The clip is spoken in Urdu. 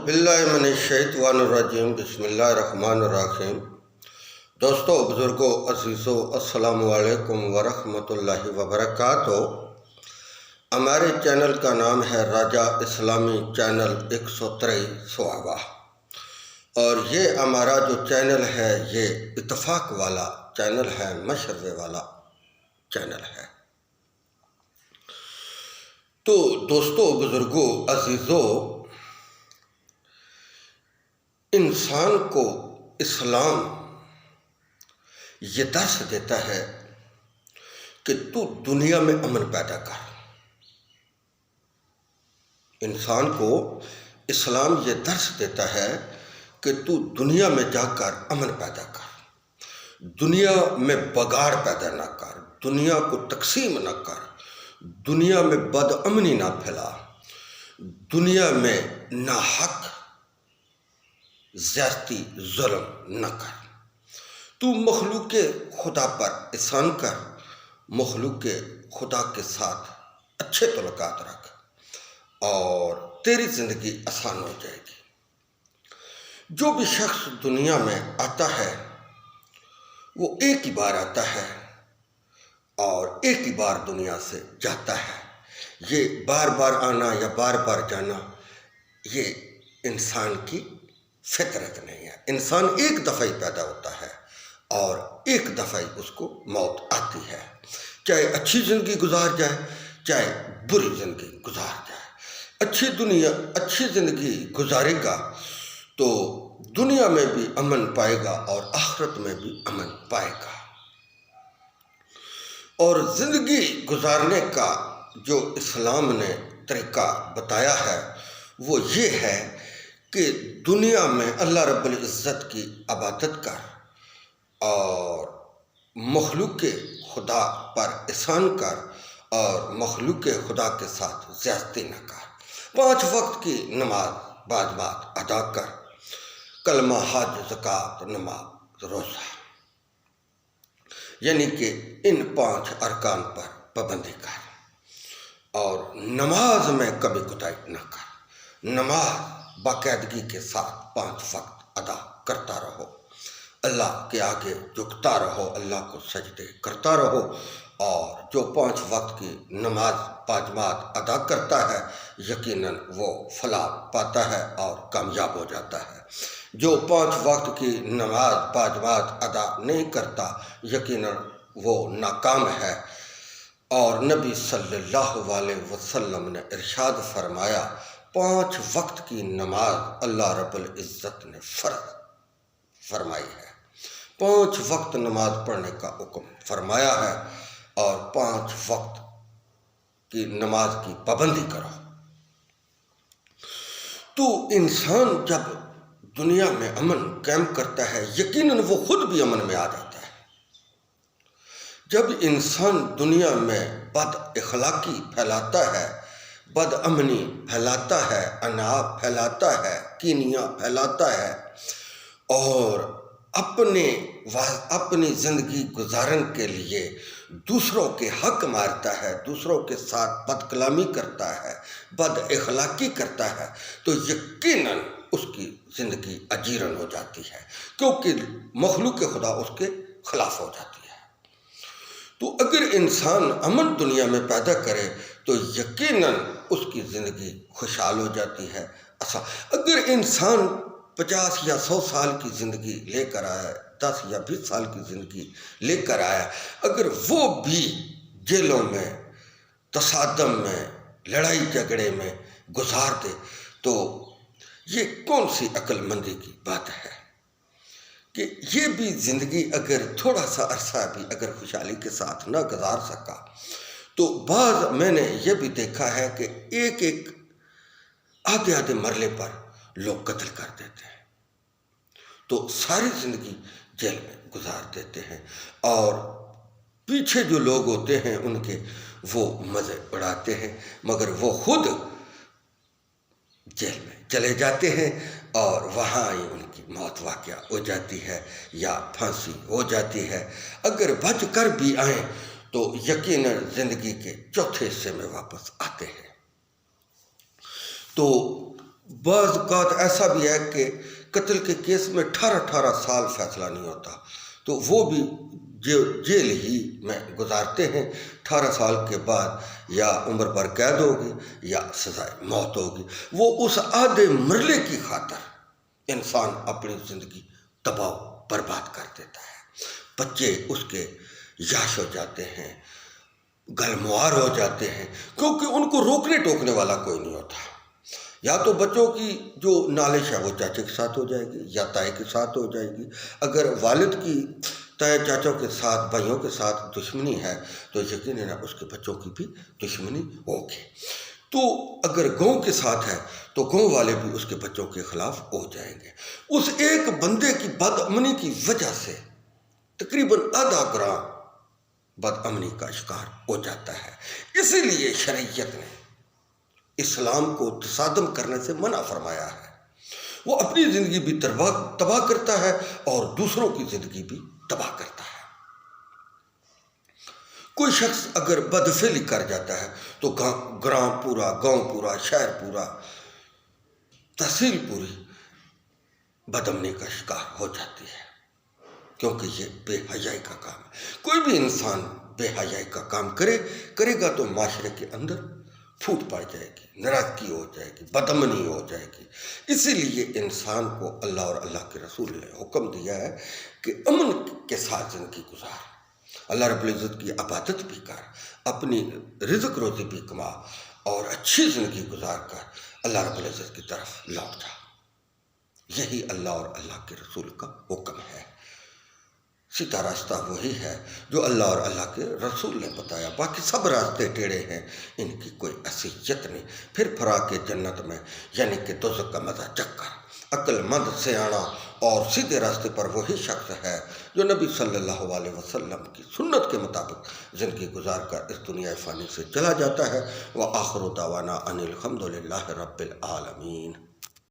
باللہ من الشیطان الرجیم بسم اللہ الرحمن الرحیم۔ دوستو، بزرگوں، عزیزوں، السلام علیکم ورحمۃ اللہ وبرکاتہ۔ ہمارے چینل کا نام ہے راجہ اسلامی چینل 123 صحابہ، اور یہ ہمارا جو چینل ہے یہ اتفاق والا چینل ہے، مشرے والا چینل ہے۔ تو دوستو، بزرگوں، عزیزوں، انسان کو اسلام یہ درس دیتا ہے کہ تو دنیا میں امن پیدا کر۔ انسان کو اسلام یہ درس دیتا ہے کہ تو دنیا میں جا کر امن پیدا کر، دنیا میں بگاڑ پیدا نہ کر، دنیا کو تقسیم نہ کر، دنیا میں بد امنی نہ پھیلا، دنیا میں ناحق زیادتی ظلم نہ کر۔ تو مخلوق خدا پر احسان کر، مخلوق خدا کے ساتھ اچھے تعلقات رکھ، اور تیری زندگی آسان ہو جائے گی۔ جو بھی شخص دنیا میں آتا ہے وہ ایک ہی بار آتا ہے اور ایک ہی بار دنیا سے جاتا ہے۔ یہ بار بار آنا یا بار بار جانا یہ انسان کی فطرت نہیں ہے۔ انسان ایک دفعہ ہی پیدا ہوتا ہے اور ایک دفعہ ہی اس کو موت آتی ہے، چاہے اچھی زندگی گزار جائے چاہے بری زندگی گزار جائے۔ اچھی زندگی گزارے گا تو دنیا میں بھی امن پائے گا اور آخرت میں بھی امن پائے گا۔ اور زندگی گزارنے کا جو اسلام نے طریقہ بتایا ہے وہ یہ ہے کہ دنیا میں اللہ رب العزت کی عبادت کر اور مخلوق خدا پر احسان کر اور مخلوق خدا کے ساتھ زیادتی نہ کر۔ 5 وقت کی نماز بعد ادا کر، کلمہ، حج، زکوٰۃ، نماز، روزہ، یعنی کہ ان 5 ارکان پر پابندی کر، اور نماز میں کبھی کوتاہی نہ کر۔ نماز باقاعدگی کے ساتھ 5 وقت ادا کرتا رہو، اللہ کے آگے جھکتا رہو، اللہ کو سجدے کرتا رہو، اور جو 5 وقت کی نماز باجماعت ادا کرتا ہے یقیناً وہ فلاح پاتا ہے اور کامیاب ہو جاتا ہے۔ جو 5 وقت کی نماز باجماعت ادا نہیں کرتا یقیناً وہ ناکام ہے۔ اور نبی صلی اللہ علیہ وسلم نے ارشاد فرمایا، 5 وقت کی نماز اللہ رب العزت نے فرض فرمائی ہے۔ 5 وقت نماز پڑھنے کا حکم فرمایا ہے، اور 5 وقت کی نماز کی پابندی کرو۔ تو انسان جب دنیا میں امن قائم کرتا ہے یقیناً وہ خود بھی امن میں آ جاتا ہے۔ جب انسان دنیا میں بد اخلاقی پھیلاتا ہے، بد امنی پھیلاتا ہے، عناد پھیلاتا ہے، کینیاں پھیلاتا ہے، اور اپنی زندگی گزارن کے لیے دوسروں کے حق مارتا ہے، دوسروں کے ساتھ بد کلامی کرتا ہے، بد اخلاقی کرتا ہے، تو یقیناً اس کی زندگی اجیرن ہو جاتی ہے، کیونکہ مخلوق خدا اس کے خلاف ہو جاتی ہے۔ تو اگر انسان امن دنیا میں پیدا کرے تو یقیناً اس کی زندگی خوشحال ہو جاتی ہے۔ اگر انسان 50 یا 100 سال کی زندگی لے کر آیا، 10 یا 20 سال کی زندگی لے کر آیا، اگر وہ بھی جیلوں میں، تصادم میں، لڑائی جھگڑے میں گزار دے تو یہ کون سی عقل مندی کی بات ہے کہ یہ بھی زندگی اگر تھوڑا سا عرصہ بھی اگر خوشحالی کے ساتھ نہ گزار سکا تو بعض میں نے یہ بھی دیکھا ہے کہ ایک آدھے مرحلے پر لوگ قتل کر دیتے ہیں، تو ساری زندگی جیل میں گزار دیتے ہیں، اور پیچھے جو لوگ ہوتے ہیں ان کے وہ مزے اڑاتے ہیں، مگر وہ خود جیل میں چلے جاتے ہیں اور وہاں ہی ان کی موت واقع ہو جاتی ہے یا پھانسی ہو جاتی ہے۔ اگر بچ کر بھی آئیں تو یقیناً زندگی کے چوتھے حصے میں واپس آتے ہیں۔ تو بعض اوقات ایسا بھی ہے کہ قتل کے کیس میں 18 سال فیصلہ نہیں ہوتا، تو وہ بھی جیل ہی میں گزارتے ہیں۔ 18 سال کے بعد یا عمر بھر قید ہوگی یا سزائے موت ہوگی۔ وہ اس آدھے مرلے کی خاطر انسان اپنی زندگی تباہ برباد کر دیتا ہے۔ بچے اس کے یاش ہو جاتے ہیں، گلموار ہو جاتے ہیں، کیونکہ ان کو روکنے ٹوکنے والا کوئی نہیں ہوتا۔ یا تو بچوں کی جو نالش ہے وہ چاچے کے ساتھ ہو جائے گی یا تائی کے ساتھ ہو جائے گی۔ اگر والد کی تائے چاچوں کے ساتھ، بھائیوں کے ساتھ دشمنی ہے تو یقیناً اس کے بچوں کی بھی دشمنی ہوگی۔ تو اگر گاؤں کے ساتھ ہے تو گاؤں والے بھی اس کے بچوں کے خلاف ہو جائیں گے۔ اس ایک بندے کی بد امنی کی وجہ سے تقریباً آدھا گرام بد امنی کا شکار ہو جاتا ہے۔ اسی لیے شریعت نے اسلام کو تصادم کرنے سے منع فرمایا ہے۔ وہ اپنی زندگی بھی تباہ کرتا ہے اور دوسروں کی زندگی بھی تباہ کرتا ہے۔ کوئی شخص اگر بدفعلی کر جاتا ہے تو گرام پورا، گاؤں پورا، شہر پورا، تحصیل پوری بد امنی کا شکار ہو جاتی ہے، کیونکہ یہ بے حیائی کا کام ہے۔ کوئی بھی انسان بے حیائی کا کام کرے گا تو معاشرے کے اندر پھوٹ پڑ جائے گی، ناراضگی ہو جائے گی، بدامنی ہو جائے گی۔ اسی لیے انسان کو اللہ اور اللہ کے رسول نے حکم دیا ہے کہ امن کے ساتھ زندگی گزار، اللہ رب العزت کی عبادت بھی کر، اپنی رزق روزی بھی کما اور اچھی زندگی گزار کر اللہ رب العزت کی طرف لوٹ جا۔ یہی اللہ اور اللہ کے رسول کا حکم ہے۔ سیدھا راستہ وہی ہے جو اللہ اور اللہ کے رسول نے بتایا، باقی سب راستے ٹیڑھے ہیں، ان کی کوئی حیثیت نہیں۔ پھر فراق جنت میں یعنی کہ دوزخ کا مزہ چکھ کر عقل مند سیاںا اور سیدھے راستے پر وہی شخص ہے جو نبی صلی اللہ علیہ وسلم کی سنت کے مطابق زندگی گزار کر اس دنیا فانی سے چلا جاتا ہے۔ وآخر دعوانا ان الحمد للہ رب العالمین۔